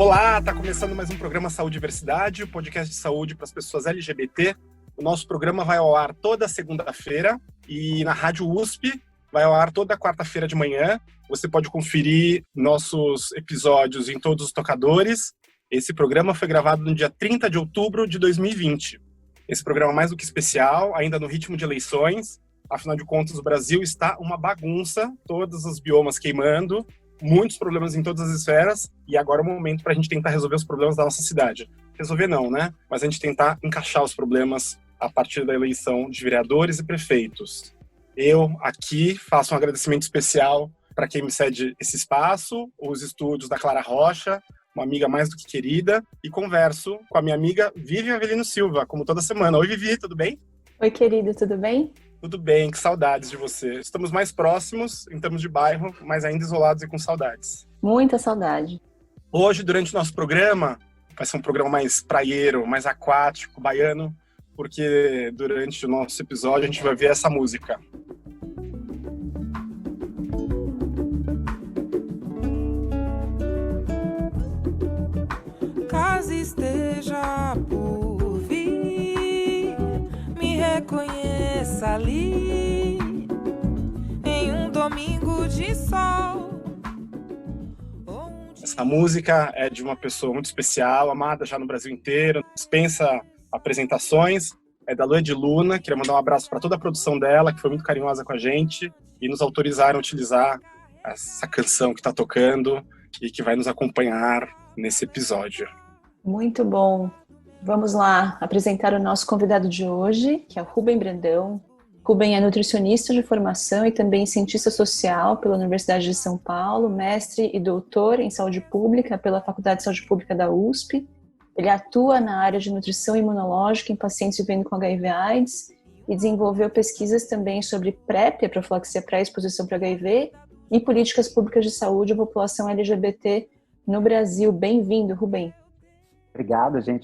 Olá, está começando mais um programa Saúde e Diversidade, o podcast de saúde para as pessoas LGBT. O nosso programa vai ao ar toda segunda-feira e na Rádio USP vai ao ar toda quarta-feira de manhã. Você pode conferir nossos episódios em todos os tocadores. Esse programa foi gravado no dia 30 de outubro de 2020. Esse programa é mais do que especial, ainda no ritmo de eleições. Afinal de contas, o Brasil está uma bagunça, todos os biomas queimando, muitos problemas em todas as esferas, e agora é o momento para a gente tentar resolver os problemas da nossa cidade. Resolver não, né? Mas a gente tentar encaixar os problemas a partir da eleição de vereadores e prefeitos. Eu, aqui, faço um agradecimento especial para quem me cede esse espaço, os estúdios da Clara Rocha, uma amiga mais do que querida, e converso com a minha amiga Vivian Avelino Silva, como toda semana. Oi, Vivi, tudo bem? Oi, querido, tudo bem? Tudo bem, que saudades de você. Estamos mais próximos, em termos de bairro, mas ainda isolados e com saudades. Muita saudade. Hoje, durante o nosso programa, vai ser um programa mais praieiro, mais aquático, baiano, porque durante o nosso episódio a gente vai ver essa música. Caso esteja por vir, me reconheça ali, em um domingo de sol. Essa música é de uma pessoa muito especial, amada já no Brasil inteiro, dispensa apresentações, é da Lued Luna. Queria mandar um abraço para toda a produção dela, que foi muito carinhosa com a gente, e nos autorizaram a utilizar essa canção que está tocando e que vai nos acompanhar nesse episódio. Muito bom. Vamos lá apresentar o nosso convidado de hoje, que é o Rubem Brandão. Rubem é nutricionista de formação e também cientista social pela Universidade de São Paulo, mestre e doutor em saúde pública pela Faculdade de Saúde Pública da USP. Ele atua na área de nutrição imunológica em pacientes vivendo com HIV/AIDS e desenvolveu pesquisas também sobre PrEP, a profilaxia pré-exposição para HIV, e políticas públicas de saúde à população LGBT no Brasil. Bem-vindo, Rubem. Obrigado, gente.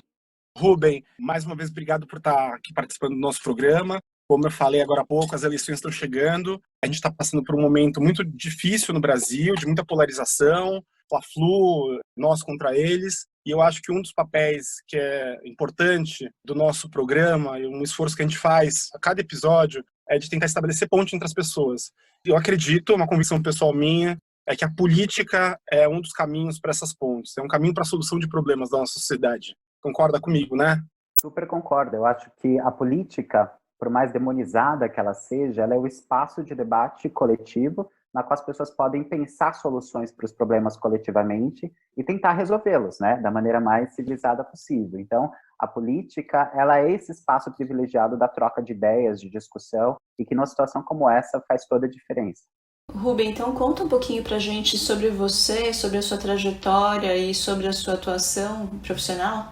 Rubem, mais uma vez, obrigado por estar aqui participando do nosso programa. Como eu falei agora há pouco, as eleições estão chegando. A gente está passando por um momento muito difícil no Brasil, de muita polarização, Fla-Flu, nós contra eles. E eu acho que um dos papéis que é importante do nosso programa, e um esforço que a gente faz a cada episódio, é de tentar estabelecer ponte entre as pessoas. Eu acredito, uma convicção pessoal minha, é que a política é um dos caminhos para essas pontes. É um caminho para a solução de problemas da nossa sociedade. Concorda comigo, né? Super concordo. Eu acho que a política, por mais demonizada que ela seja, ela é o espaço de debate coletivo na qual as pessoas podem pensar soluções para os problemas coletivamente e tentar resolvê-los, né, da maneira mais civilizada possível. Então, a política, ela é esse espaço privilegiado da troca de ideias, de discussão, e que numa situação como essa faz toda a diferença. Rubem, então conta um pouquinho pra gente sobre você, sobre a sua trajetória e sobre a sua atuação profissional.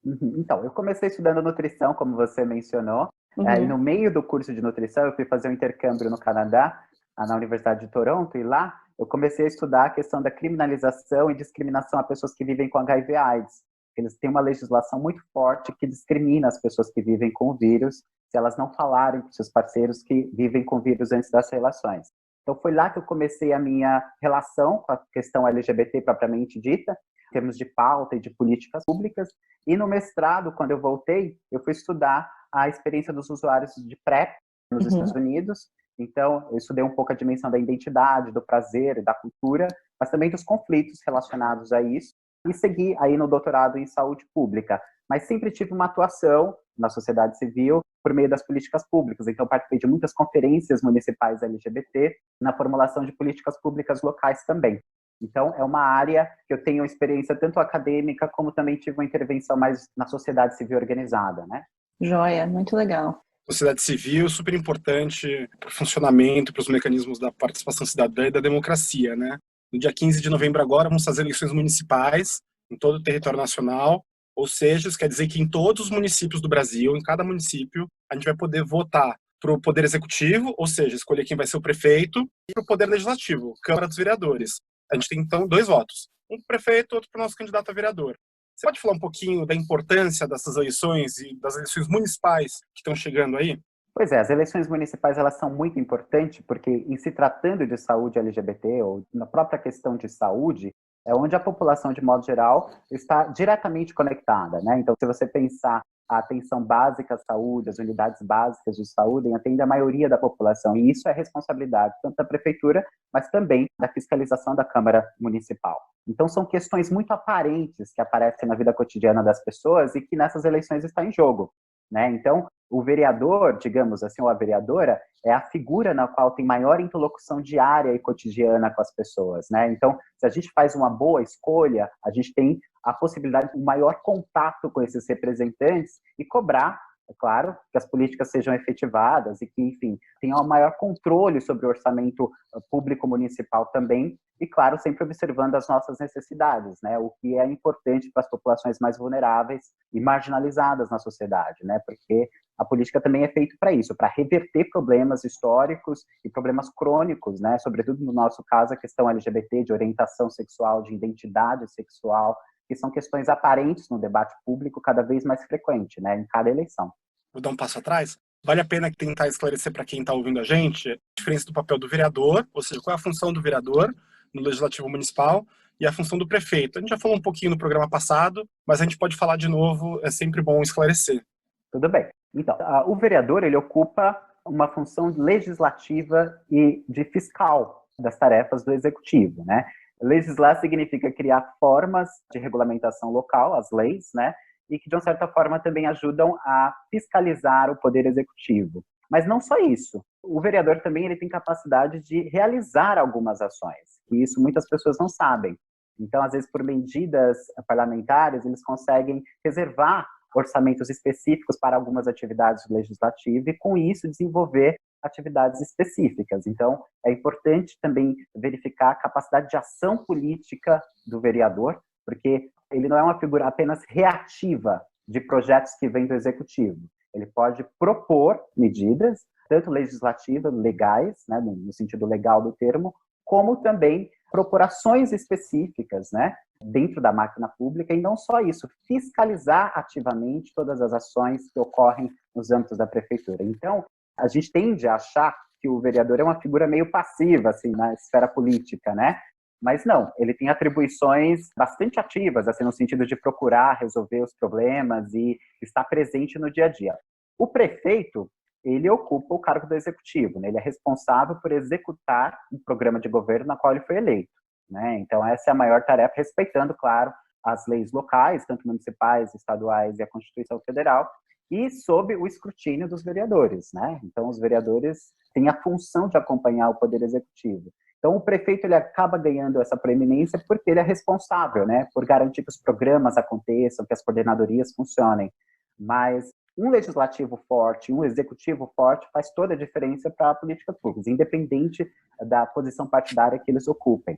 Então, eu comecei estudando nutrição, como você mencionou, e no meio do curso de nutrição eu fui fazer um intercâmbio no Canadá, na Universidade de Toronto, e lá eu comecei a estudar a questão da criminalização e discriminação a pessoas que vivem com HIV/AIDS. Eles têm uma legislação muito forte que discrimina as pessoas que vivem com o vírus se elas não falarem com seus parceiros que vivem com o vírus antes das relações. Então foi lá que eu comecei a minha relação com a questão LGBT propriamente dita, em termos de pauta e de políticas públicas. E no mestrado, quando eu voltei, eu fui estudar a experiência dos usuários de PrEP nos Estados Unidos. Então, eu estudei um pouco a dimensão da identidade, do prazer e da cultura, mas também dos conflitos relacionados a isso. E segui aí no doutorado em saúde pública. Mas sempre tive uma atuação na sociedade civil por meio das políticas públicas. Então, participei de muitas conferências municipais LGBT na formulação de políticas públicas locais também. Então, é uma área que eu tenho experiência tanto acadêmica, como também tive uma intervenção mais na sociedade civil organizada, né? Joia, muito legal. Sociedade civil, super importante para o funcionamento, para os mecanismos da participação cidadã e da democracia, né? No dia 15 de novembro agora, vamos fazer eleições municipais em todo o território nacional, ou seja, isso quer dizer que em todos os municípios do Brasil, em cada município, a gente vai poder votar para o Poder Executivo, ou seja, escolher quem vai ser o prefeito, e para o Poder Legislativo, Câmara dos Vereadores. A gente tem, então, 2 votos. Um para o prefeito, outro para o nosso candidato a vereador. Você pode falar um pouquinho da importância dessas eleições e das eleições municipais que estão chegando aí? Pois é, as eleições municipais elas são muito importantes porque, em se tratando de saúde LGBT ou na própria questão de saúde, é onde a população, de modo geral, está diretamente conectada, né? Então, se você pensar a atenção básica à saúde, as unidades básicas de saúde atendem a maioria da população, e isso é responsabilidade tanto da prefeitura, mas também da fiscalização da Câmara Municipal. Então, são questões muito aparentes que aparecem na vida cotidiana das pessoas e que nessas eleições está em jogo, né? Então, o vereador, digamos assim, ou a vereadora, é a figura na qual tem maior interlocução diária e cotidiana com as pessoas, né? Então, se a gente faz uma boa escolha, a gente tem a possibilidade de um maior contato com esses representantes e cobrar, é claro, que as políticas sejam efetivadas e que, enfim, tenham um maior controle sobre o orçamento público municipal também e, claro, sempre observando as nossas necessidades, né? O que é importante para as populações mais vulneráveis e marginalizadas na sociedade, né? Porque a política também é feita para isso, para reverter problemas históricos e problemas crônicos, né? Sobretudo no nosso caso, a questão LGBT, de orientação sexual, de identidade sexual, que são questões aparentes no debate público cada vez mais frequente, né? Em cada eleição. Vou dar um passo atrás. Vale a pena tentar esclarecer para quem está ouvindo a gente a diferença do papel do vereador, ou seja, qual é a função do vereador no Legislativo Municipal e a função do prefeito. A gente já falou um pouquinho no programa passado, mas a gente pode falar de novo, é sempre bom esclarecer. Tudo bem. Então, o vereador, ele ocupa uma função legislativa e de fiscal das tarefas do executivo, né? Legislar significa criar formas de regulamentação local, as leis, né? E que, de uma certa forma, também ajudam a fiscalizar o poder executivo. Mas não só isso. O vereador também ele tem capacidade de realizar algumas ações, e isso muitas pessoas não sabem. Então, às vezes, por medidas parlamentares, eles conseguem reservar orçamentos específicos para algumas atividades do legislativo e, com isso, desenvolver atividades específicas. Então, é importante também verificar a capacidade de ação política do vereador, porque ele não é uma figura apenas reativa de projetos que vêm do executivo. Ele pode propor medidas, tanto legislativas, legais, né, no sentido legal do termo, como também propor ações específicas, né, dentro da máquina pública, e não só isso, fiscalizar ativamente todas as ações que ocorrem nos âmbitos da prefeitura. Então, a gente tende a achar que o vereador é uma figura meio passiva, assim, na esfera política, né? Mas não, ele tem atribuições bastante ativas, assim, no sentido de procurar resolver os problemas e estar presente no dia a dia. O prefeito, ele ocupa o cargo do executivo, né? Ele é responsável por executar um programa de governo na qual ele foi eleito, né? Então, essa é a maior tarefa, respeitando, claro, as leis locais, tanto municipais, estaduais e a Constituição Federal, e sob o escrutínio dos vereadores, né? Então, os vereadores têm a função de acompanhar o Poder Executivo. Então, o prefeito ele acaba ganhando essa preeminência porque ele é responsável, né, por garantir que os programas aconteçam, que as coordenadorias funcionem. Mas um legislativo forte, um executivo forte faz toda a diferença para a política pública, independente da posição partidária que eles ocupem.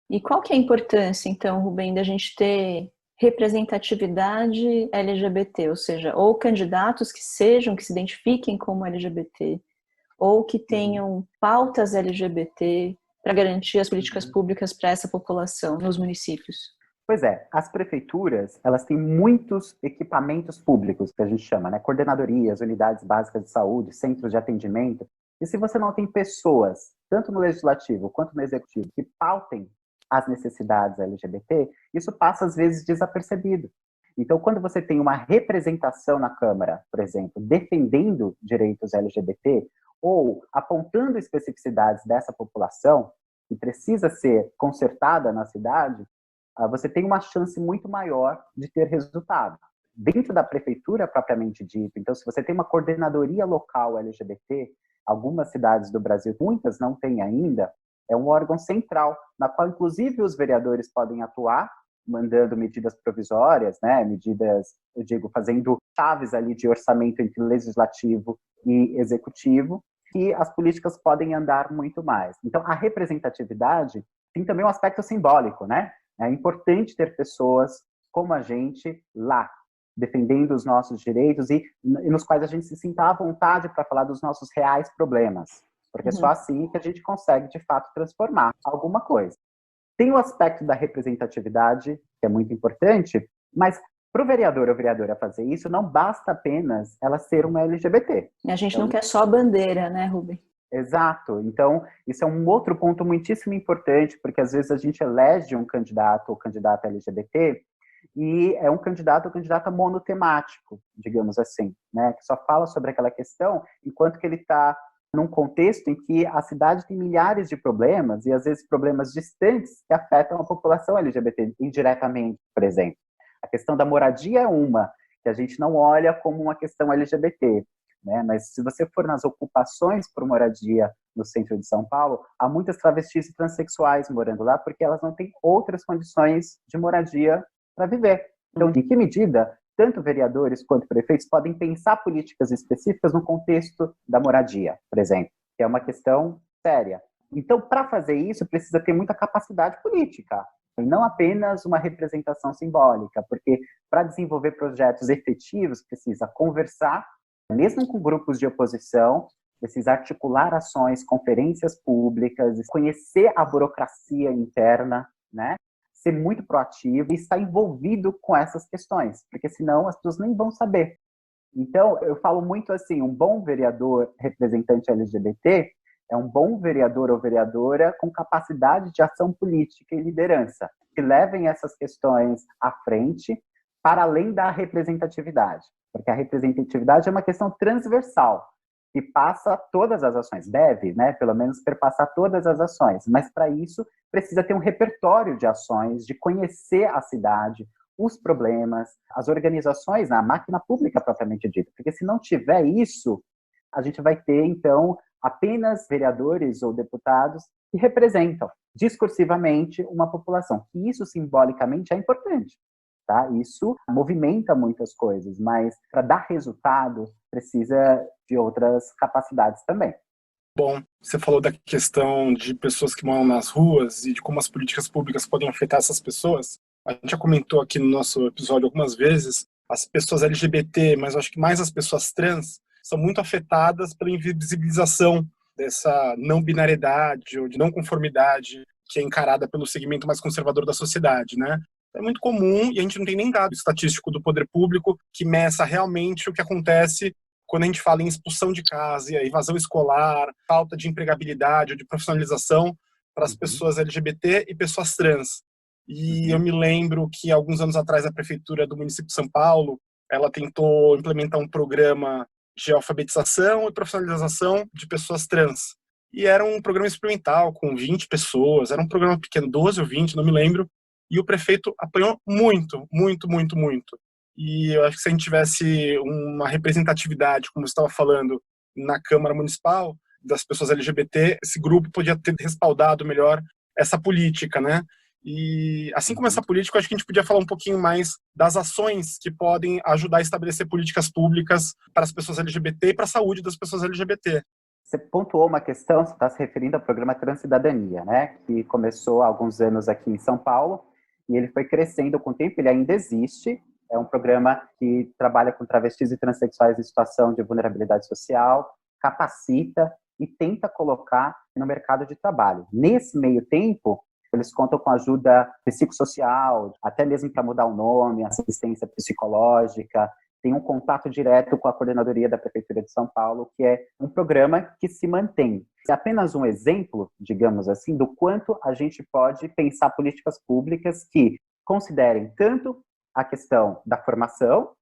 E qual que é a importância, então, Rubem, da gente ter representatividade LGBT, ou seja, ou candidatos que se identifiquem como LGBT, ou que tenham pautas LGBT para garantir as políticas públicas para essa população nos municípios? Pois é, as prefeituras, elas têm muitos equipamentos públicos, que a gente chama, né? Coordenadorias, unidades básicas de saúde, centros de atendimento. E se você não tem pessoas, tanto no legislativo quanto no executivo, que pautem as necessidades LGBT, isso passa às vezes desapercebido. Então, quando você tem uma representação na Câmara, por exemplo, defendendo direitos LGBT, ou apontando especificidades dessa população, que precisa ser consertada na cidade, você tem uma chance muito maior de ter resultado. Dentro da prefeitura propriamente dita, então, se você tem uma coordenadoria local LGBT, algumas cidades do Brasil, muitas não têm ainda, é um órgão central, na qual, inclusive, os vereadores podem atuar, mandando medidas provisórias, né, medidas, eu digo, fazendo chaves ali de orçamento entre legislativo e executivo, que as políticas podem andar muito mais. Então, a representatividade tem também um aspecto simbólico, né? É importante ter pessoas como a gente lá, defendendo os nossos direitos e nos quais a gente se sinta à vontade para falar dos nossos reais problemas. Porque é só assim que a gente consegue, de fato, transformar alguma coisa. Tem o aspecto da representatividade, que é muito importante, mas para o vereador ou vereadora fazer isso, não basta apenas ela ser uma LGBT. A gente não quer só a bandeira, né, Rubem? Exato. Então, isso é um outro ponto muitíssimo importante, porque às vezes a gente elege um candidato ou candidata LGBT e é um candidato ou candidata monotemático, digamos assim, né? Que só fala sobre aquela questão, enquanto que ele está num contexto em que a cidade tem milhares de problemas, e às vezes problemas distantes que afetam a população LGBT indiretamente, por exemplo. A questão da moradia é uma, que a gente não olha como uma questão LGBT, né? Mas se você for nas ocupações por moradia no centro de São Paulo, há muitas travestis e transexuais morando lá, porque elas não têm outras condições de moradia para viver. Então, em que medida tanto vereadores quanto prefeitos podem pensar políticas específicas no contexto da moradia, por exemplo, que é uma questão séria. Então, para fazer isso, precisa ter muita capacidade política, e não apenas uma representação simbólica, porque para desenvolver projetos efetivos, precisa conversar, mesmo com grupos de oposição, precisa articular ações, conferências públicas, conhecer a burocracia interna, né? Ser muito proativo e estar envolvido com essas questões, porque senão as pessoas nem vão saber. Então, eu falo muito assim, um bom vereador representante LGBT é um bom vereador ou vereadora com capacidade de ação política e liderança, que levem essas questões à frente, para além da representatividade, porque a representatividade é uma questão transversal, que passa todas as ações, deve, né, pelo menos perpassar todas as ações, mas para isso precisa ter um repertório de ações, de conhecer a cidade, os problemas, as organizações, a máquina pública propriamente dita, porque se não tiver isso, a gente vai ter, então, apenas vereadores ou deputados que representam discursivamente uma população, que isso simbolicamente é importante. Tá? Isso movimenta muitas coisas, mas para dar resultado precisa de outras capacidades também. Bom, você falou da questão de pessoas que moram nas ruas e de como as políticas públicas podem afetar essas pessoas. A gente já comentou aqui no nosso episódio algumas vezes, as pessoas LGBT, mas eu acho que mais as pessoas trans, são muito afetadas pela invisibilização dessa não binariedade ou de não conformidade que é encarada pelo segmento mais conservador da sociedade, né? É muito comum, e a gente não tem nem dado estatístico do poder público que meça realmente o que acontece quando a gente fala em expulsão de casa, evasão escolar, falta de empregabilidade ou de profissionalização para as pessoas LGBT e pessoas trans. E eu me lembro que alguns anos atrás a prefeitura do município de São Paulo, ela tentou implementar um programa de alfabetização e profissionalização de pessoas trans. E era um programa experimental com 20 pessoas, era um programa pequeno, 12 ou 20, não me lembro. E o prefeito apanhou muito, muito, muito, muito. E eu acho que se a gente tivesse uma representatividade, como você estava falando, na Câmara Municipal, das pessoas LGBT, esse grupo podia ter respaldado melhor essa política, né? E assim como essa política, eu acho que a gente podia falar um pouquinho mais das ações que podem ajudar a estabelecer políticas públicas para as pessoas LGBT e para a saúde das pessoas LGBT. Você pontuou uma questão, você está se referindo ao programa Transcidadania, né? Que começou há alguns anos aqui em São Paulo, e ele foi crescendo com o tempo, ele ainda existe. É um programa que trabalha com travestis e transexuais em situação de vulnerabilidade social, capacita e tenta colocar no mercado de trabalho. Nesse meio tempo, eles contam com ajuda psicossocial, até mesmo para mudar o nome, assistência psicológica, tem um contato direto com a coordenadoria da Prefeitura de São Paulo, que é um programa que se mantém. É apenas um exemplo, digamos assim, do quanto a gente pode pensar políticas públicas que considerem tanto a questão da formação,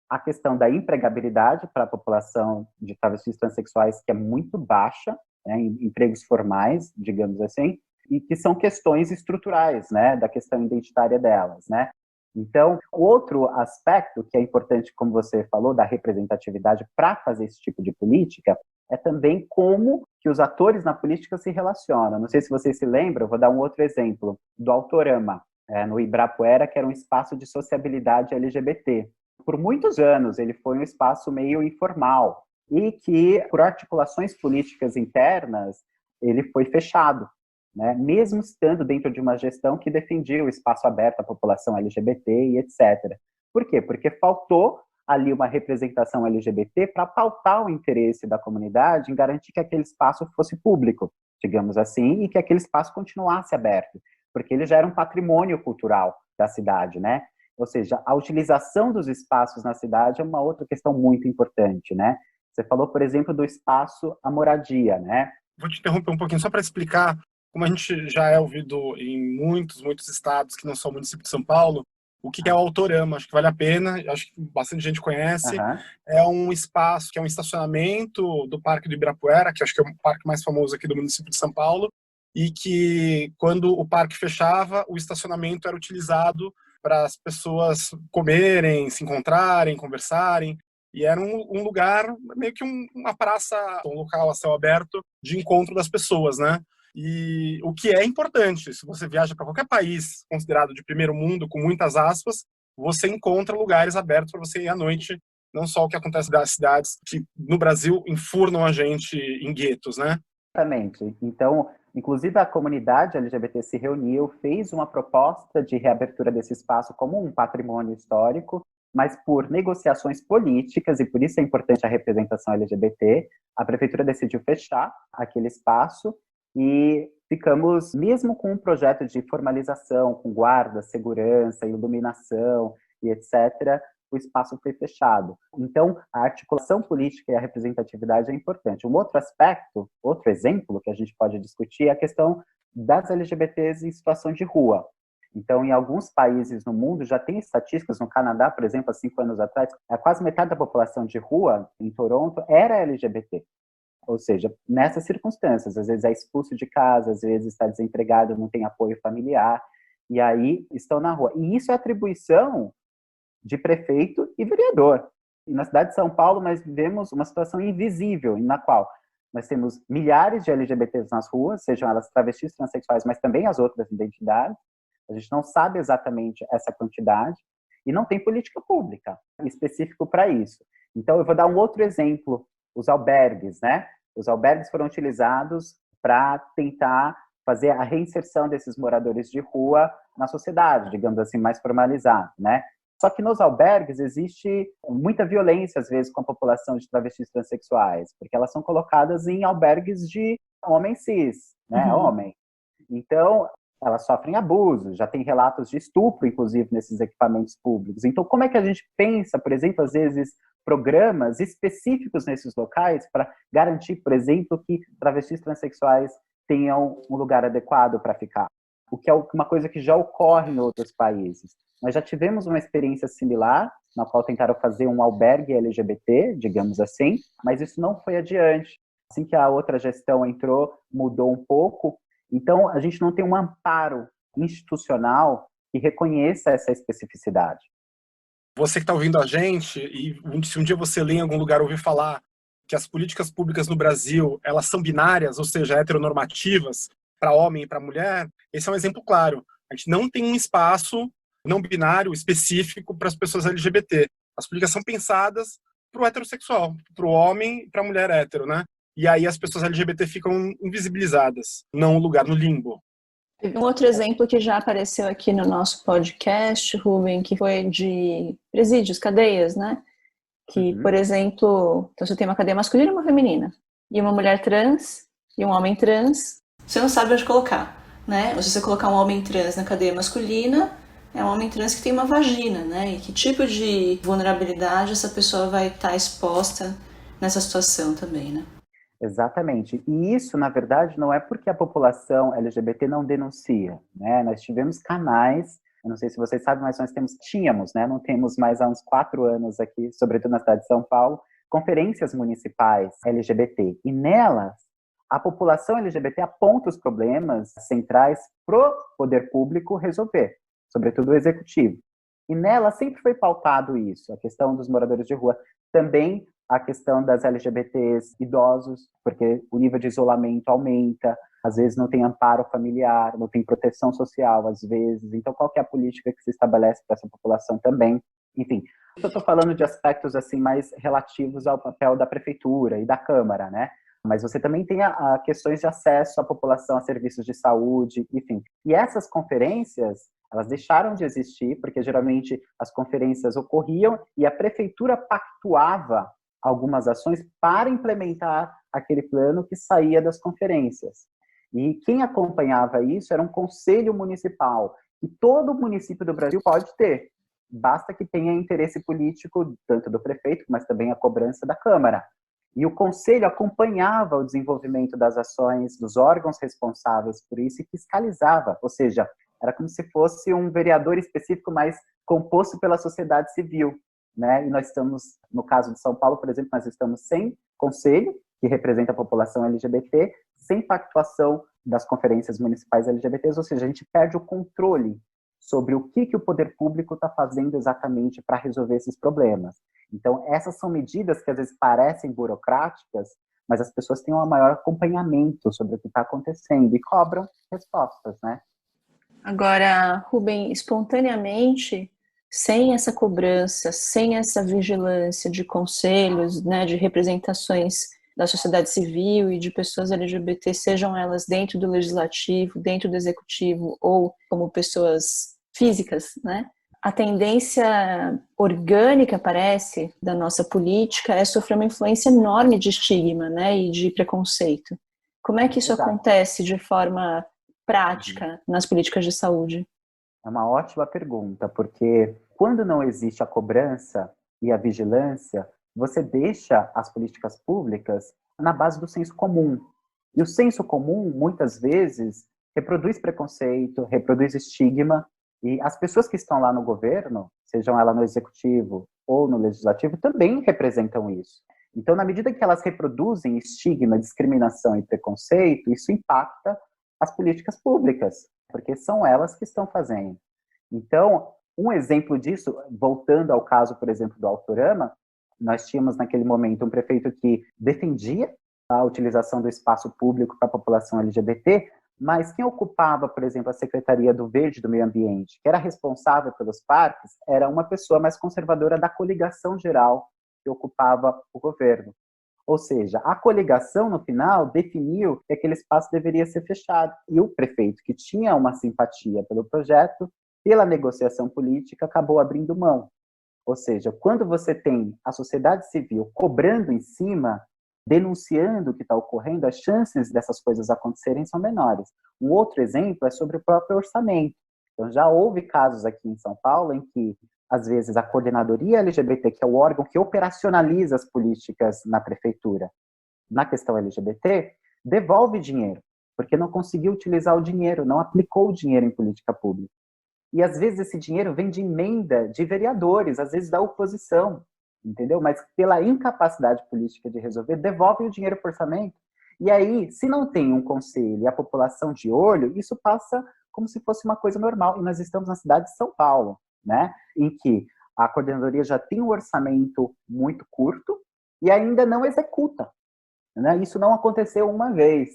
a questão da empregabilidade para a população de travestis transexuais, que é muito baixa, né, em empregos formais, digamos assim, e que são questões estruturais, né, da questão identitária delas, né. Então, outro aspecto que é importante, como você falou, da representatividade para fazer esse tipo de política, é também como que os atores na política se relacionam. Não sei se vocês se lembram, vou dar um outro exemplo, do Autorama, no Ibirapuera, que era um espaço de sociabilidade LGBT. Por muitos anos, ele foi um espaço meio informal, e que, por articulações políticas internas, ele foi fechado, né? Mesmo estando dentro de uma gestão que defendia o espaço aberto à população LGBT e etc. Por quê? Porque faltou ali uma representação LGBT para pautar o interesse da comunidade em garantir que aquele espaço fosse público, digamos assim, e que aquele espaço continuasse aberto, porque ele já era um patrimônio cultural da cidade, né? Ou seja, a utilização dos espaços na cidade é uma outra questão muito importante, né? Você falou, por exemplo, do espaço à moradia, né? Vou te interromper um pouquinho só para explicar, como a gente já é ouvido em muitos estados que não são município de São Paulo, o que é o Autorama. Acho que vale a pena, acho que bastante gente conhece. Uhum. É um espaço que é um estacionamento do Parque do Ibirapuera, que acho que é o parque mais famoso aqui do município de São Paulo, e que quando o parque fechava, o estacionamento era utilizado para as pessoas comerem, se encontrarem, conversarem. E era um lugar, meio que uma praça, um local a céu aberto de encontro das pessoas, né? E o que é importante, se você viaja para qualquer país considerado de primeiro mundo, com muitas aspas, você encontra lugares abertos para você ir à noite, não só o que acontece das cidades que no Brasil enfurnam a gente em guetos, né? Exatamente. Então, inclusive a comunidade LGBT se reuniu, fez uma proposta de reabertura desse espaço como um patrimônio histórico, mas por negociações políticas, e por isso é importante a representação LGBT, a prefeitura decidiu fechar aquele espaço e ficamos, mesmo com um projeto de formalização, com guarda, segurança, iluminação e etc., o espaço foi fechado. Então, a articulação política e a representatividade é importante. Um outro aspecto, outro exemplo que a gente pode discutir é a questão das LGBTs em situação de rua. Então, em alguns países no mundo, já tem estatísticas, no Canadá, por exemplo, há 5 anos atrás, quase metade da população de rua, em Toronto, era LGBT. Ou seja, nessas circunstâncias, às vezes é expulso de casa, às vezes está desempregado, não tem apoio familiar, e aí estão na rua. E isso é atribuição de prefeito e vereador. E na cidade de São Paulo, nós vivemos uma situação invisível, na qual nós temos milhares de LGBTs nas ruas, sejam elas travestis, transexuais, mas também as outras identidades. A gente não sabe exatamente essa quantidade e não tem política pública específica para isso. Então, eu vou dar um outro exemplo, os albergues, né? Os albergues foram utilizados para tentar fazer a reinserção desses moradores de rua na sociedade, digamos assim, mais formalizado, né? Só que nos albergues existe muita violência, às vezes, com a população de travestis transexuais, porque elas são colocadas em albergues de homem cis, né? Homem. Então, elas sofrem abusos, já tem relatos de estupro, inclusive, nesses equipamentos públicos. Então, como é que a gente pensa, por exemplo, às vezes, programas específicos nesses locais para garantir, por exemplo, que travestis transexuais tenham um lugar adequado para ficar? O que é uma coisa que já ocorre em outros países. Nós já tivemos uma experiência similar, na qual tentaram fazer um albergue LGBT, digamos assim, mas isso não foi adiante. Assim que a outra gestão entrou, mudou um pouco. Então, a gente não tem um amparo institucional que reconheça essa especificidade. Você que está ouvindo a gente, e se um dia você lê em algum lugar ouvir falar que as políticas públicas no Brasil, elas são binárias, ou seja, heteronormativas, para homem e para mulher, esse é um exemplo claro. A gente não tem um espaço não binário específico para as pessoas LGBT. As políticas são pensadas para o heterossexual, para o homem e para a mulher hétero, né? E aí as pessoas LGBT ficam invisibilizadas, não um lugar no limbo. Teve um outro exemplo que já apareceu aqui no nosso podcast, Ruben, que foi de presídios, cadeias, né? Que, por exemplo, então você tem uma cadeia masculina e uma feminina, e uma mulher trans e um homem trans, você não sabe onde colocar, né? Ou se você colocar um homem trans na cadeia masculina, é um homem trans que tem uma vagina, né? E que tipo de vulnerabilidade essa pessoa vai estar exposta nessa situação também, né? Exatamente. E isso, na verdade, não é porque a população LGBT não denuncia, né? Nós tivemos canais, eu não sei se vocês sabem, mas nós tínhamos, né? Não temos mais há uns 4 anos aqui, sobretudo na cidade de São Paulo, conferências municipais LGBT. E nelas, a população LGBT aponta os problemas centrais pro poder público resolver, sobretudo o executivo. E nela sempre foi pautado isso, a questão dos moradores de rua. Também a questão das LGBTs idosos, porque o nível de isolamento aumenta, às vezes não tem amparo familiar, não tem proteção social, às vezes. Então, qual que é a política que se estabelece para essa população também? Enfim, eu estou falando de aspectos assim mais relativos ao papel da prefeitura e da Câmara, né? Mas você também tem a questões de acesso à população a serviços de saúde, enfim. E essas conferências, elas deixaram de existir, porque geralmente as conferências ocorriam e a prefeitura pactuava algumas ações para implementar aquele plano que saía das conferências. E quem acompanhava isso era um conselho municipal, que todo município do Brasil pode ter. Basta que tenha interesse político, tanto do prefeito, mas também a cobrança da Câmara. E o conselho acompanhava o desenvolvimento das ações dos órgãos responsáveis por isso e fiscalizava, ou seja, era como se fosse um vereador específico, mas composto pela sociedade civil, né? E nós estamos, no caso de São Paulo, por exemplo, nós estamos sem conselho, que representa a população LGBT, sem pactuação das conferências municipais LGBTs, ou seja, a gente perde o controle sobre o que o poder público está fazendo exatamente para resolver esses problemas. Então, essas são medidas que às vezes parecem burocráticas, mas as pessoas têm um maior acompanhamento sobre o que está acontecendo e cobram respostas, né? Agora, Rubem, espontaneamente, sem essa cobrança, sem essa vigilância de conselhos, né, de representações da sociedade civil e de pessoas LGBT, sejam elas dentro do legislativo, dentro do executivo ou como pessoas físicas, né? A tendência orgânica, parece, da nossa política é sofrer uma influência enorme de estigma, né, e de preconceito. Como é que isso acontece de forma prática nas políticas de saúde? É uma ótima pergunta, porque quando não existe a cobrança e a vigilância, você deixa as políticas públicas na base do senso comum. E o senso comum, muitas vezes, reproduz preconceito, reproduz estigma, e as pessoas que estão lá no governo, sejam elas no executivo ou no legislativo, também representam isso. Então, na medida que elas reproduzem estigma, discriminação e preconceito, isso impacta as políticas públicas, porque são elas que estão fazendo. Então, um exemplo disso, voltando ao caso, por exemplo, do Autorama, nós tínhamos naquele momento um prefeito que defendia a utilização do espaço público para a população LGBT, mas quem ocupava, por exemplo, a Secretaria do Verde e do Meio Ambiente, que era responsável pelos parques, era uma pessoa mais conservadora da coligação geral que ocupava o governo. Ou seja, a coligação, no final, definiu que aquele espaço deveria ser fechado. E o prefeito, que tinha uma simpatia pelo projeto, pela negociação política, acabou abrindo mão. Ou seja, quando você tem a sociedade civil cobrando em cima, denunciando o que está ocorrendo, as chances dessas coisas acontecerem são menores. Um outro exemplo é sobre o próprio orçamento. Então, já houve casos aqui em São Paulo em que, às vezes, a coordenadoria LGBT, que é o órgão que operacionaliza as políticas na prefeitura, na questão LGBT, devolve dinheiro, porque não conseguiu utilizar o dinheiro, não aplicou o dinheiro em política pública. E, às vezes, esse dinheiro vem de emenda de vereadores, às vezes da oposição, entendeu? Mas, pela incapacidade política de resolver, devolve o dinheiro para o orçamento. E aí, se não tem um conselho e a população de olho, isso passa como se fosse uma coisa normal. E nós estamos na cidade de São Paulo, né? Em que a coordenadoria já tem um orçamento muito curto e ainda não executa, né? Isso não aconteceu uma vez.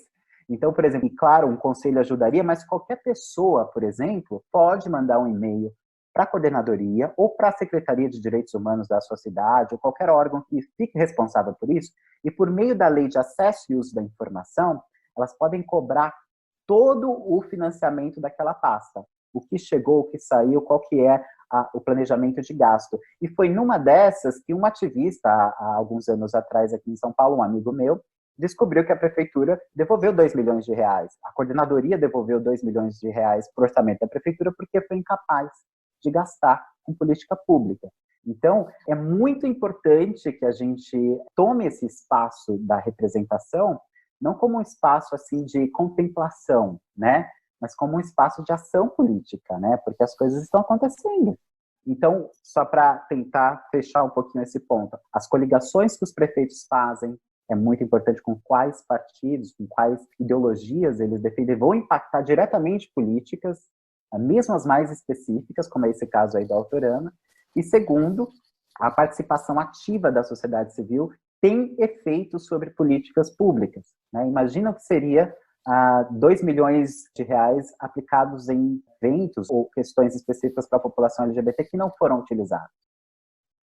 Então, por exemplo, claro, um conselho ajudaria, mas qualquer pessoa, por exemplo, pode mandar um e-mail para a coordenadoria ou para a Secretaria de Direitos Humanos da sua cidade, ou qualquer órgão que fique responsável por isso, e por meio da Lei de Acesso e Uso da Informação, elas podem cobrar todo o financiamento daquela pasta. O que chegou, o que saiu, qual que é o planejamento de gasto. E foi numa dessas que um ativista, há alguns anos atrás aqui em São Paulo, um amigo meu, descobriu que a prefeitura devolveu 2 milhões de reais. A coordenadoria devolveu 2 milhões de reais para o orçamento da prefeitura porque foi incapaz de gastar com política pública. Então, é muito importante que a gente tome esse espaço da representação, não como um espaço assim de contemplação, né? Mas como um espaço de ação política, né? Porque as coisas estão acontecendo. Então, só para tentar fechar um pouquinho esse ponto, as coligações que os prefeitos fazem, é muito importante com quais partidos, com quais ideologias eles defendem, vão impactar diretamente políticas, mesmo as mais específicas, como é esse caso aí do Autorama. E segundo, a participação ativa da sociedade civil tem efeitos sobre políticas públicas, né? Imagina o que seria 2 milhões de reais aplicados em eventos ou questões específicas para a população LGBT que não foram utilizados.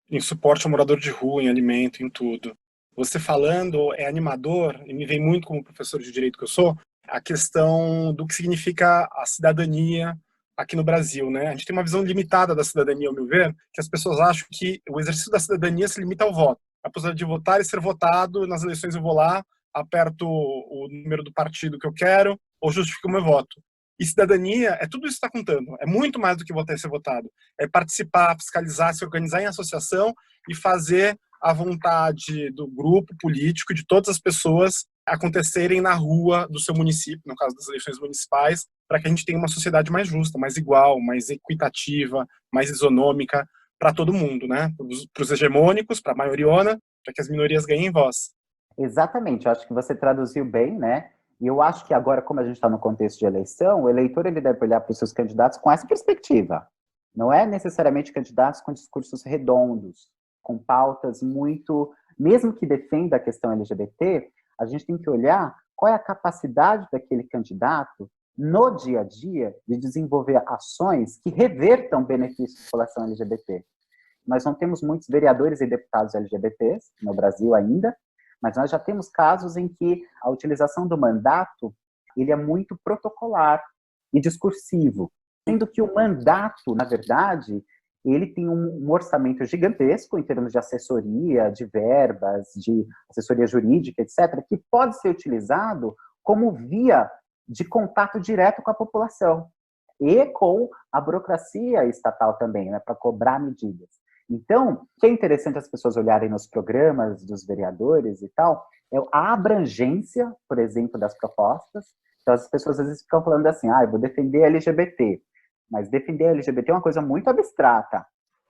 Em suporte ao morador de rua, em alimento, em tudo. Você falando é animador, e me vem muito como professor de direito que eu sou, a questão do que significa a cidadania aqui no Brasil, né? A gente tem uma visão limitada da cidadania, ao meu ver, que as pessoas acham que o exercício da cidadania se limita ao voto. A possibilidade de votar e ser votado, nas eleições eu vou lá, aperto o número do partido que eu quero, ou justifico o meu voto. E cidadania é tudo isso que está contando. É muito mais do que votar e ser votado. É participar, fiscalizar, se organizar em associação e fazer a vontade do grupo político, de todas as pessoas acontecerem na rua do seu município, no caso das eleições municipais, para que a gente tenha uma sociedade mais justa, mais igual, mais equitativa, mais isonômica para todo mundo, né? Para os hegemônicos, para a maioriona, para que as minorias ganhem voz. Exatamente, eu acho que você traduziu bem, né? E eu acho que agora, como a gente está no contexto de eleição, o eleitor ele deve olhar para os seus candidatos com essa perspectiva. Não é necessariamente candidatos com discursos redondos, com pautas muito... Mesmo que defenda a questão LGBT, a gente tem que olhar qual é a capacidade daquele candidato no dia a dia de desenvolver ações que revertam benefícios da população LGBT. Nós não temos muitos vereadores e deputados LGBTs no Brasil ainda, mas nós já temos casos em que a utilização do mandato ele é muito protocolar e discursivo, sendo que o mandato, na verdade, ele tem um orçamento gigantesco em termos de assessoria, de verbas, de assessoria jurídica, etc., que pode ser utilizado como via de contato direto com a população e com a burocracia estatal também, né, para cobrar medidas. Então, o que é interessante as pessoas olharem nos programas dos vereadores e tal, é a abrangência, por exemplo, das propostas. Então, as pessoas às vezes ficam falando assim, eu vou defender LGBT. Mas defender LGBT é uma coisa muito abstrata.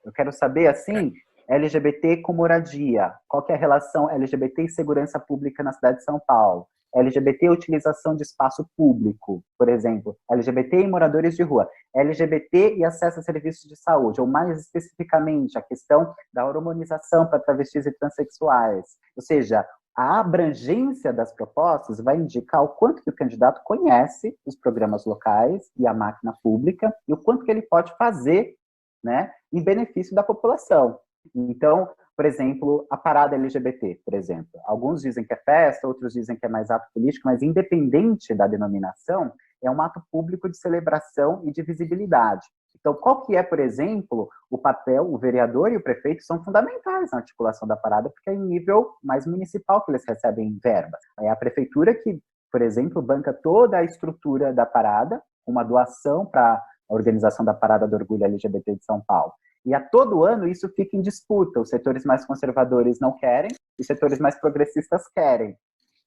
Eu quero saber, assim, LGBT com moradia. Qual que é a relação LGBT e segurança pública na cidade de São Paulo? LGBT e utilização de espaço público, por exemplo. LGBT e moradores de rua. LGBT e acesso a serviços de saúde. Ou mais especificamente, a questão da hormonização para travestis e transexuais. Ou seja, a abrangência das propostas vai indicar o quanto que o candidato conhece os programas locais e a máquina pública e o quanto que ele pode fazer, né, em benefício da população. Então, por exemplo, a parada LGBT, por exemplo. Alguns dizem que é festa, outros dizem que é mais ato político, mas independente da denominação, é um ato público de celebração e de visibilidade. Então, qual que é, por exemplo, o papel, o vereador e o prefeito são fundamentais na articulação da parada, porque é em nível mais municipal que eles recebem verba. É a prefeitura que, por exemplo, banca toda a estrutura da parada, uma doação para a organização da Parada do Orgulho LGBT de São Paulo. E a todo ano isso fica em disputa. Os setores mais conservadores não querem, os setores mais progressistas querem.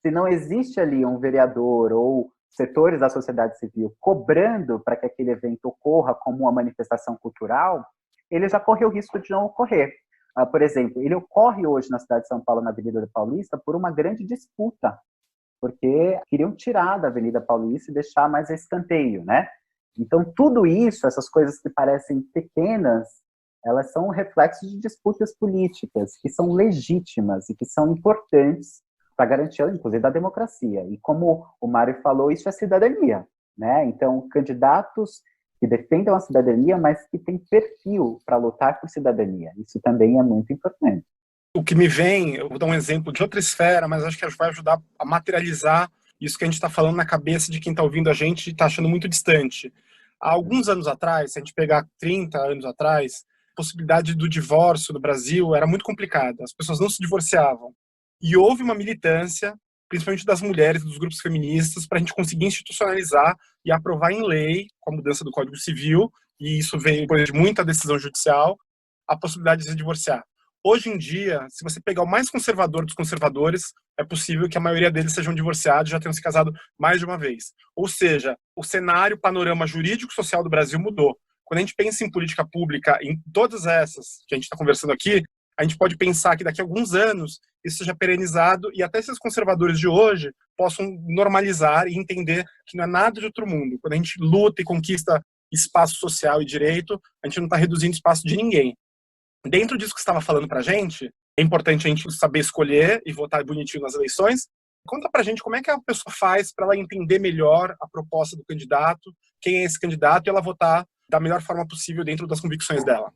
Se não existe ali um vereador ou setores da sociedade civil cobrando para que aquele evento ocorra como uma manifestação cultural, ele já corre o risco de não ocorrer. Por exemplo, ele ocorre hoje na cidade de São Paulo, na Avenida Paulista, por uma grande disputa, porque queriam tirar da Avenida Paulista e deixar mais a escanteio, né? Então, tudo isso, essas coisas que parecem pequenas, elas são reflexos de disputas políticas que são legítimas e que são importantes para garantir, inclusive, a democracia. E como o Mário falou, isso é cidadania, né? Então, candidatos que defendam a cidadania, mas que têm perfil para lutar por cidadania. Isso também é muito importante. O que me vem, eu vou dar um exemplo de outra esfera, mas acho que vai ajudar a materializar isso que a gente está falando na cabeça de quem está ouvindo a gente e está achando muito distante. Há alguns anos atrás, se a gente pegar 30 anos atrás, a possibilidade do divórcio no Brasil era muito complicada. As pessoas não se divorciavam. E houve uma militância, principalmente das mulheres, dos grupos feministas, para a gente conseguir institucionalizar e aprovar em lei, com a mudança do Código Civil, e isso veio depois de muita decisão judicial, a possibilidade de se divorciar. Hoje em dia, se você pegar o mais conservador dos conservadores, é possível que a maioria deles sejam divorciados e já tenham se casado mais de uma vez. Ou seja, o cenário, o panorama jurídico-social do Brasil mudou. Quando a gente pensa em política pública, em todas essas que a gente está conversando aqui, a gente pode pensar que daqui a alguns anos isso seja perenizado e até esses conservadores de hoje possam normalizar e entender que não é nada de outro mundo. Quando a gente luta e conquista espaço social e direito, a gente não está reduzindo espaço de ninguém. Dentro disso que você estava falando pra gente, é importante a gente saber escolher e votar bonitinho nas eleições. Conta pra gente como é que a pessoa faz para ela entender melhor a proposta do candidato, quem é esse candidato, e ela votar da melhor forma possível dentro das convicções dela.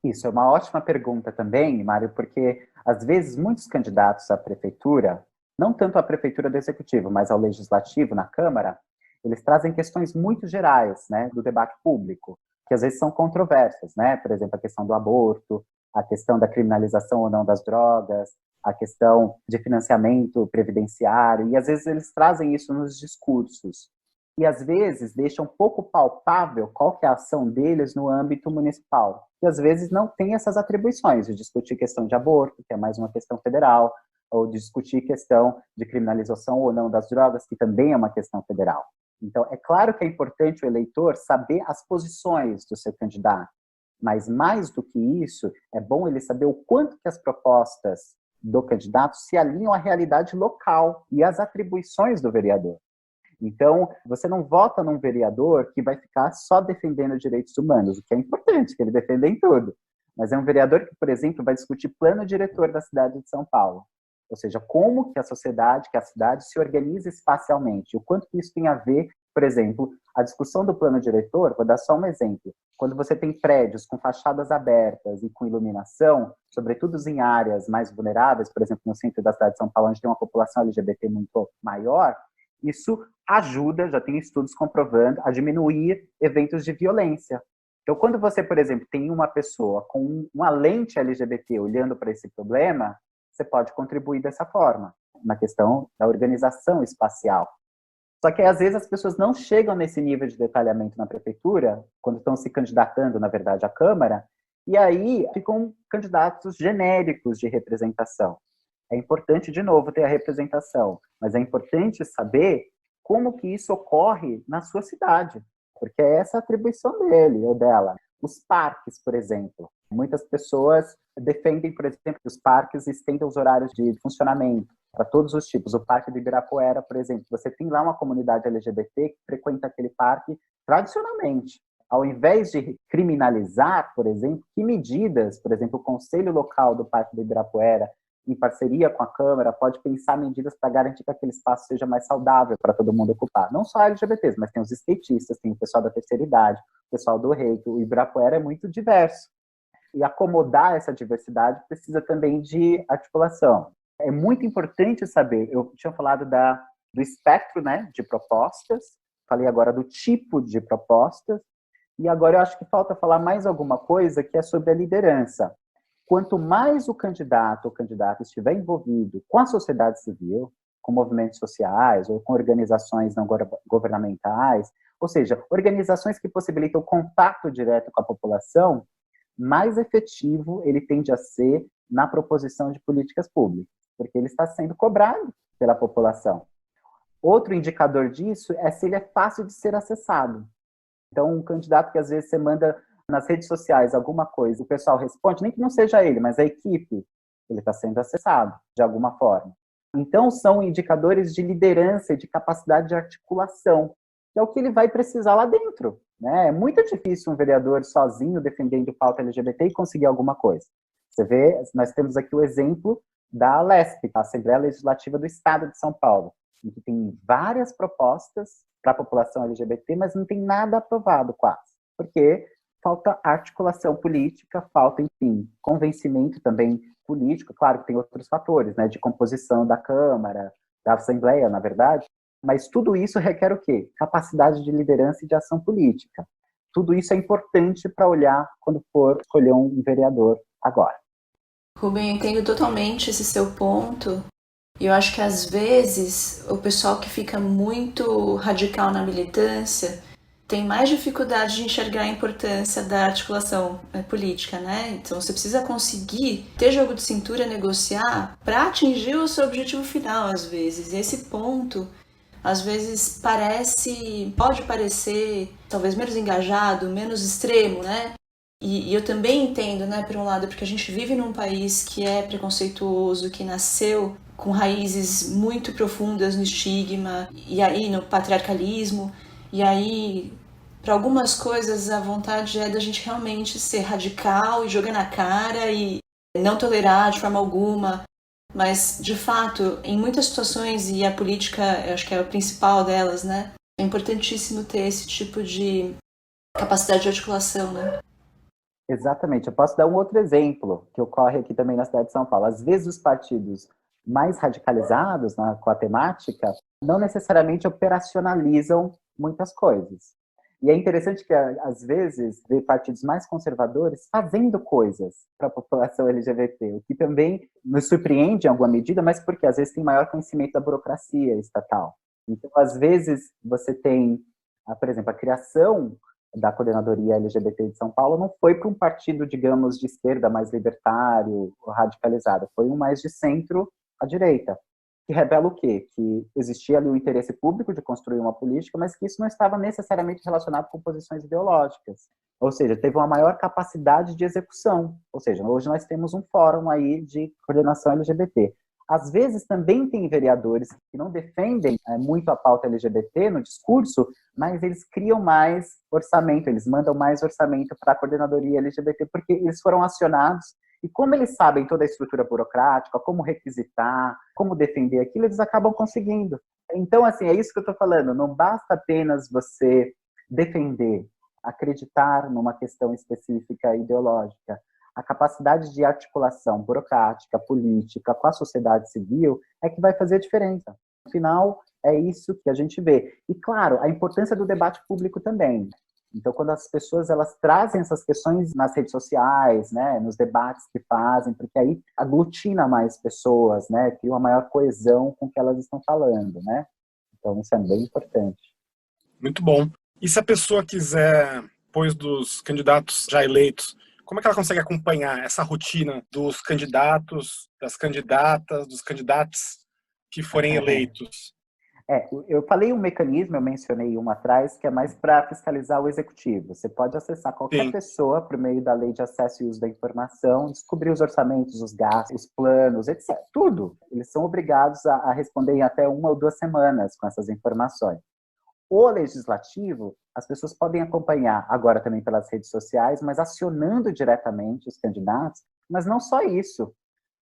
Isso é uma ótima pergunta também, Mário, porque às vezes muitos candidatos à prefeitura, não tanto à prefeitura do executivo, mas ao legislativo, na Câmara, eles trazem questões muito gerais, né, do debate público, que às vezes são controversas, né? Por exemplo, a questão do aborto, a questão da criminalização ou não das drogas, a questão de financiamento previdenciário, e às vezes eles trazem isso nos discursos. E às vezes deixam um pouco palpável qual que é a ação deles no âmbito municipal. que às vezes não tem essas atribuições de discutir questão de aborto, que é mais uma questão federal, ou de discutir questão de criminalização ou não das drogas, que também é uma questão federal. Então, é claro que é importante o eleitor saber as posições do seu candidato, mas mais do que isso, é bom ele saber o quanto que as propostas do candidato se alinham à realidade local e às atribuições do vereador. Então, você não vota num vereador que vai ficar só defendendo direitos humanos, o que é importante, que ele defenda em tudo. Mas é um vereador que, por exemplo, vai discutir plano diretor da cidade de São Paulo. Ou seja, como que a sociedade, que a cidade se organiza espacialmente. O quanto que isso tem a ver, por exemplo, a discussão do plano diretor, vou dar só um exemplo. Quando você tem prédios com fachadas abertas e com iluminação, sobretudo em áreas mais vulneráveis, por exemplo, no centro da cidade de São Paulo, onde tem uma população LGBT muito maior, isso ajuda, já tem estudos comprovando, a diminuir eventos de violência. Então, quando você, por exemplo, tem uma pessoa com uma lente LGBT olhando para esse problema, você pode contribuir dessa forma, na questão da organização espacial. Só que, às vezes, as pessoas não chegam nesse nível de detalhamento na prefeitura, quando estão se candidatando, na verdade, à Câmara, e aí ficam candidatos genéricos de representação. É importante, de novo, ter a representação, mas é importante saber como que isso ocorre na sua cidade, porque é essa a atribuição dele ou dela. Os parques, por exemplo. Muitas pessoas defendem, por exemplo, que os parques estendam os horários de funcionamento para todos os tipos. O Parque do Ibirapuera, por exemplo, você tem lá uma comunidade LGBT que frequenta aquele parque tradicionalmente. Ao invés de criminalizar, por exemplo, que medidas, por exemplo, o Conselho Local do Parque do Ibirapuera, em parceria com a Câmara, pode pensar medidas para garantir que aquele espaço seja mais saudável para todo mundo ocupar. Não só LGBTs, mas tem os skatistas, tem o pessoal da terceira idade, o pessoal do reiki. O Ibirapuera é muito diverso. E acomodar essa diversidade precisa também de articulação. É muito importante saber, eu tinha falado do espectro, né, de propostas, falei agora do tipo de propostas, e agora eu acho que falta falar mais alguma coisa que é sobre a liderança. Quanto mais o candidato ou candidata estiver envolvido com a sociedade civil, com movimentos sociais ou com organizações não governamentais, ou seja, organizações que possibilitam o contato direto com a população, mais efetivo ele tende a ser na proposição de políticas públicas, porque ele está sendo cobrado pela população. Outro indicador disso é se ele é fácil de ser acessado. Então, um candidato que às vezes você manda nas redes sociais alguma coisa, o pessoal responde, nem que não seja ele, mas a equipe, ele está sendo acessado de alguma forma. Então, são indicadores de liderança e de capacidade de articulação, que é o que ele vai precisar lá dentro, né? É muito difícil um vereador sozinho defendendo pauta LGBT e conseguir alguma coisa. Você vê, nós temos aqui o exemplo da ALESP, a Assembleia Legislativa do Estado de São Paulo, em que tem várias propostas para a população LGBT, mas não tem nada aprovado quase, porque falta articulação política, falta, enfim, convencimento também político. Claro que tem outros fatores, né, de composição da Câmara, da Assembleia, na verdade, mas tudo isso requer o quê? Capacidade de liderança e de ação política. Tudo isso é importante para olhar quando for escolher um vereador agora. Rubem, eu entendo totalmente esse seu ponto. E eu acho que, às vezes, o pessoal que fica muito radical na militância tem mais dificuldade de enxergar a importância da articulação política, né? Então você precisa conseguir ter jogo de cintura, negociar para atingir o seu objetivo final, às vezes. E esse ponto, às vezes, pode parecer talvez menos engajado, menos extremo, né? E eu também entendo, né, por um lado, porque a gente vive num país que é preconceituoso, que nasceu com raízes muito profundas no estigma, e aí no patriarcalismo, e aí, para algumas coisas, a vontade é da gente realmente ser radical e jogar na cara e não tolerar de forma alguma. Mas, de fato, em muitas situações, e a política, eu acho que é a principal delas, né, é importantíssimo ter esse tipo de capacidade de articulação, né? Exatamente. Eu posso dar um outro exemplo que ocorre aqui também na cidade de São Paulo. Às vezes os partidos mais radicalizados com a temática não necessariamente operacionalizam muitas coisas. E é interessante que, às vezes, ver partidos mais conservadores fazendo coisas para a população LGBT, o que também nos surpreende em alguma medida, mas porque às vezes tem maior conhecimento da burocracia estatal. Então, às vezes, você tem, por exemplo, a criação da coordenadoria LGBT de São Paulo não foi para um partido, digamos, de esquerda, mais libertário, radicalizado, foi um mais de centro à direita, que revela o quê? Que existia ali o interesse público de construir uma política, mas que isso não estava necessariamente relacionado com posições ideológicas. Ou seja, teve uma maior capacidade de execução. Ou seja, hoje nós temos um fórum aí de coordenação LGBT. Às vezes também tem vereadores que não defendem muito a pauta LGBT no discurso, mas eles criam mais orçamento, eles mandam mais orçamento para a coordenadoria LGBT, porque eles foram acionados, e como eles sabem toda a estrutura burocrática, como requisitar, como defender aquilo, eles acabam conseguindo. Então, assim, é isso que eu estou falando, não basta apenas você defender, acreditar numa questão específica ideológica. A capacidade de articulação burocrática, política, com a sociedade civil é que vai fazer a diferença. No final, é isso que a gente vê. E, claro, a importância do debate público também. Então, quando as pessoas elas trazem essas questões nas redes sociais, né, nos debates que fazem, porque aí aglutina mais pessoas, né, cria uma maior coesão com o que elas estão falando, né? Então, isso é bem importante. Muito bom. E se a pessoa quiser, depois dos candidatos já eleitos, como é que ela consegue acompanhar essa rotina dos candidatos, das candidatas, dos candidatos que forem eleitos? Eu falei um mecanismo, eu mencionei um atrás, que é mais para fiscalizar o executivo. Você pode acessar qualquer pessoa por meio da Lei de Acesso e Uso da Informação, descobrir os orçamentos, os gastos, os planos, etc. Tudo. Eles são obrigados a responder em até 1 ou 2 semanas com essas informações. O legislativo, as pessoas podem acompanhar agora também pelas redes sociais, mas acionando diretamente os candidatos, mas não só isso,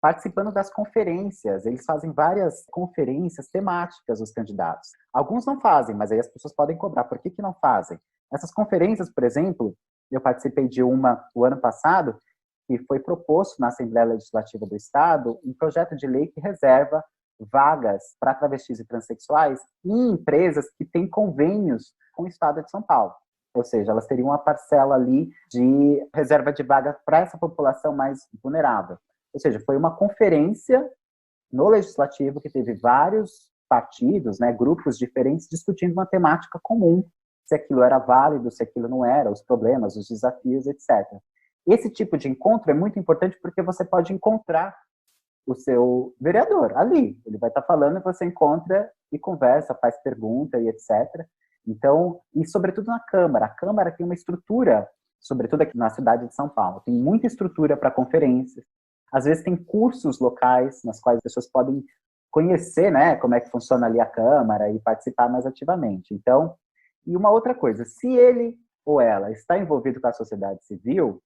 participando das conferências. Eles fazem várias conferências temáticas, os candidatos. Alguns não fazem, mas aí as pessoas podem cobrar. Por que não fazem? Essas conferências, por exemplo, eu participei de uma o ano passado, que foi proposto na Assembleia Legislativa do Estado um projeto de lei que reserva vagas para travestis e transexuais em empresas que têm convênios com o Estado de São Paulo. Ou seja, elas teriam uma parcela ali de reserva de vaga para essa população mais vulnerável. Ou seja, foi uma conferência no Legislativo que teve vários partidos, né, grupos diferentes discutindo uma temática comum, se aquilo era válido, se aquilo não era, os problemas, os desafios, etc. Esse tipo de encontro é muito importante porque você pode encontrar o seu vereador ali. Ele vai estar falando e você encontra e conversa, faz pergunta e etc. Então, e sobretudo na Câmara. A Câmara tem uma estrutura, sobretudo aqui na cidade de São Paulo, tem muita estrutura para conferências. Às vezes tem cursos locais nas quais as pessoas podem conhecer, né, como é que funciona ali a Câmara e participar mais ativamente. Então, e uma outra coisa, se ele ou ela está envolvido com a sociedade civil,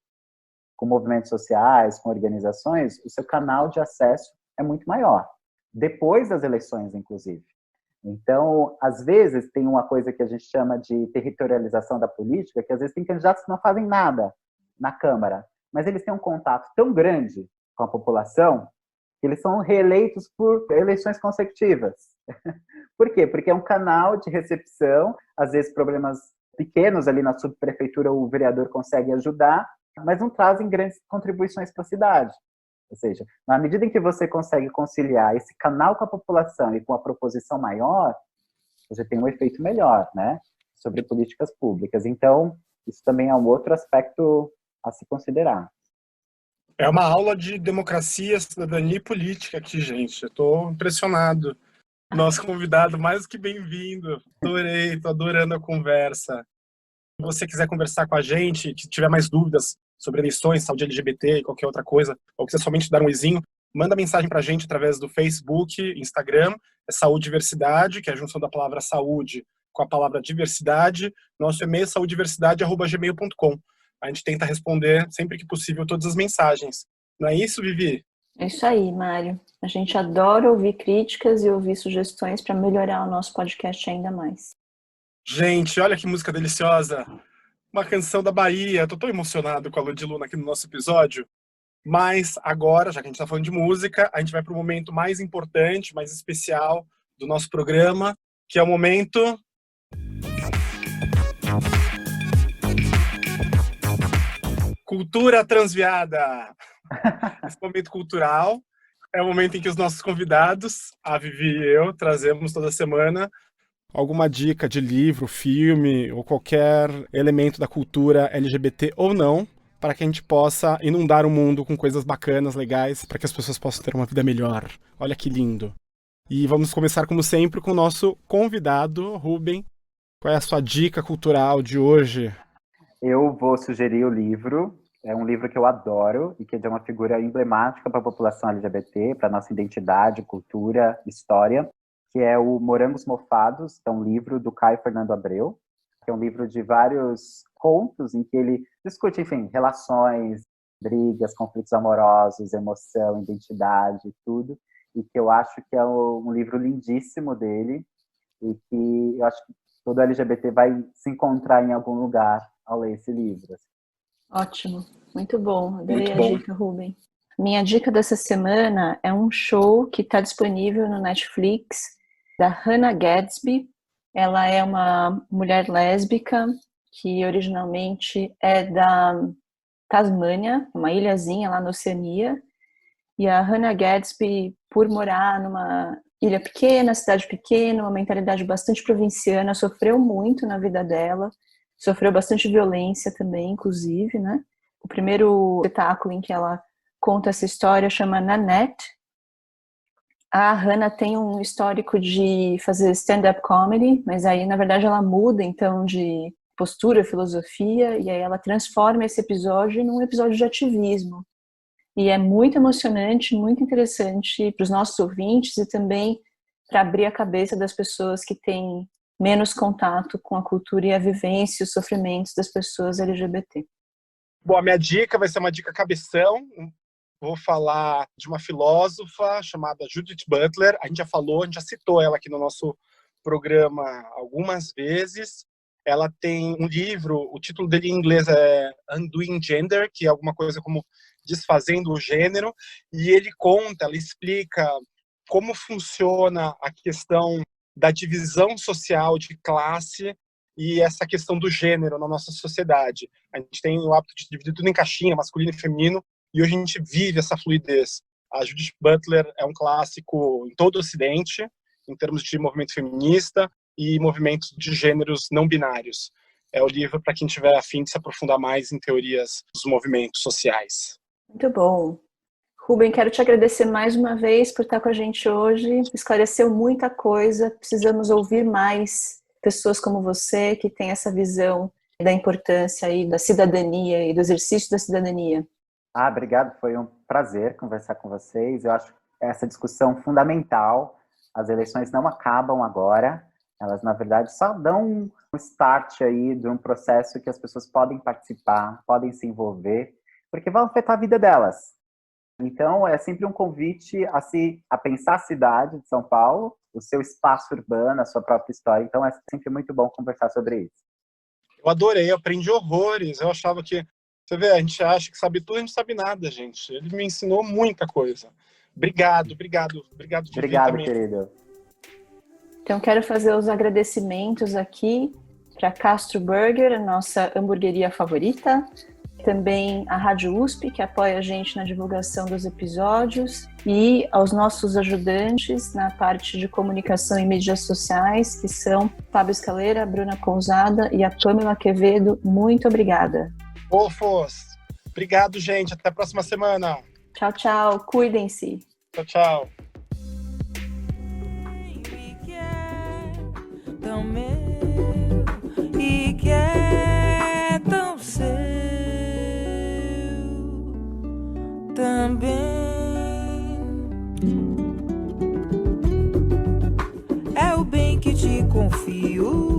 com movimentos sociais, com organizações, o seu canal de acesso é muito maior. Depois das eleições, inclusive. Então, às vezes, tem uma coisa que a gente chama de territorialização da política, que às vezes tem candidatos que não fazem nada na Câmara, mas eles têm um contato tão grande com a população que eles são reeleitos por eleições consecutivas. Por quê? Porque é um canal de recepção, às vezes problemas pequenos ali na subprefeitura o vereador consegue ajudar, mas não trazem grandes contribuições para a cidade. Ou seja, na medida em que você consegue conciliar esse canal com a população e com a proposição maior, você tem um efeito melhor, né, sobre políticas públicas. Então, isso também é um outro aspecto a se considerar. É uma aula de democracia, cidadania e política aqui, gente. Eu estou impressionado. Nosso convidado, mais do que bem-vindo. Adorei, estou adorando a conversa. Se você quiser conversar com a gente, que tiver mais dúvidas sobre eleições, saúde LGBT e qualquer outra coisa, ou quiser somente dar um oizinho, manda mensagem pra gente através do Facebook, Instagram, é Saúde e Diversidade, que é a junção da palavra saúde com a palavra diversidade. Nosso e-mail é saudidiversidade@gmail.com. A gente tenta responder sempre que possível todas as mensagens. Não é isso, Vivi? É isso aí, Mário. A gente adora ouvir críticas e ouvir sugestões para melhorar o nosso podcast ainda mais. Gente, olha que música deliciosa. Uma canção da Bahia. Tô tão emocionado com a Lud Luna aqui no nosso episódio. Mas agora, já que a gente tá falando de música, a gente vai para o momento mais importante, mais especial do nosso programa, que é o momento... Cultura Transviada. Esse momento cultural é o momento em que os nossos convidados, a Vivi e eu, trazemos toda semana alguma dica de livro, filme ou qualquer elemento da cultura LGBT ou não, para que a gente possa inundar o mundo com coisas bacanas, legais, para que as pessoas possam ter uma vida melhor. Olha que lindo. E vamos começar, como sempre, com o nosso convidado, Rubem. Qual é a sua dica cultural de hoje? Eu vou sugerir o livro. É um livro que eu adoro e que é uma figura emblemática para a população LGBT, para a nossa identidade, cultura, história, que é o Morangos Mofados, que é um livro do Caio Fernando Abreu, que é um livro de vários contos em que ele discute, enfim, relações, brigas, conflitos amorosos, emoção, identidade, tudo, e que eu acho que é um livro lindíssimo dele e que eu acho que todo LGBT vai se encontrar em algum lugar ao ler esse livro. Ótimo, muito bom. Adorei a dica, Rubem. Minha dica dessa semana é um show que está disponível no Netflix, da Hannah Gadsby. Ela é uma mulher lésbica que originalmente é da Tasmânia, uma ilhazinha lá na Oceania. E a Hannah Gadsby, por morar numa ilha pequena, cidade pequena, uma mentalidade bastante provinciana, sofreu muito na vida dela. Sofreu bastante violência também, inclusive, né? O primeiro espetáculo em que ela conta essa história chama Nanette. A Hannah tem um histórico de fazer stand-up comedy, mas aí, na verdade, ela muda, então, de postura, filosofia, e aí ela transforma esse episódio num episódio de ativismo. E é muito emocionante, muito interessante para os nossos ouvintes e também para abrir a cabeça das pessoas que têm menos contato com a cultura e a vivência e os sofrimentos das pessoas LGBT. Bom, a minha dica vai ser uma dica cabeção. Vou falar de uma filósofa chamada Judith Butler. A gente já falou, a gente já citou ela aqui no nosso programa algumas vezes. Ela tem um livro, o título dele em inglês é Undoing Gender, que é alguma coisa como Desfazendo o Gênero, e ela explica como funciona a questão da divisão social de classe e essa questão do gênero na nossa sociedade. A gente tem o hábito de dividir tudo em caixinha, masculino e feminino, e hoje a gente vive essa fluidez. A Judith Butler é um clássico em todo o Ocidente, em termos de movimento feminista e movimentos de gêneros não binários. É o livro para quem tiver a fim de se aprofundar mais em teorias dos movimentos sociais. Muito bom. Rubem, quero te agradecer mais uma vez por estar com a gente hoje. Esclareceu muita coisa. Precisamos ouvir mais pessoas como você, que tem essa visão da importância aí da cidadania e do exercício da cidadania. Obrigado. Foi um prazer conversar com vocês. Eu acho essa discussão fundamental. As eleições não acabam agora. Elas, na verdade, só dão um start aí de um processo que as pessoas podem participar, podem se envolver, porque vão afetar a vida delas. Então, é sempre um convite a pensar a cidade de São Paulo, o seu espaço urbano, a sua própria história. Então, é sempre muito bom conversar sobre isso. Eu adorei, eu aprendi horrores. Eu achava que... Você vê, a gente acha que sabe tudo, a gente não sabe nada, gente. Ele me ensinou muita coisa. Obrigado. Obrigado, querido. Então, quero fazer os agradecimentos aqui para Castro Burger, a nossa hamburgueria favorita. Também a Rádio USP, que apoia a gente na divulgação dos episódios, e aos nossos ajudantes na parte de comunicação e mídias sociais, que são Fábio Escaleira, Bruna Conzada e a Pamela Quevedo. Muito obrigada. Fofos! Obrigado, gente. Até a próxima semana. Tchau, tchau. Cuidem-se. Tchau, tchau. Tão meu e que é tão seu também. É o bem que te confio.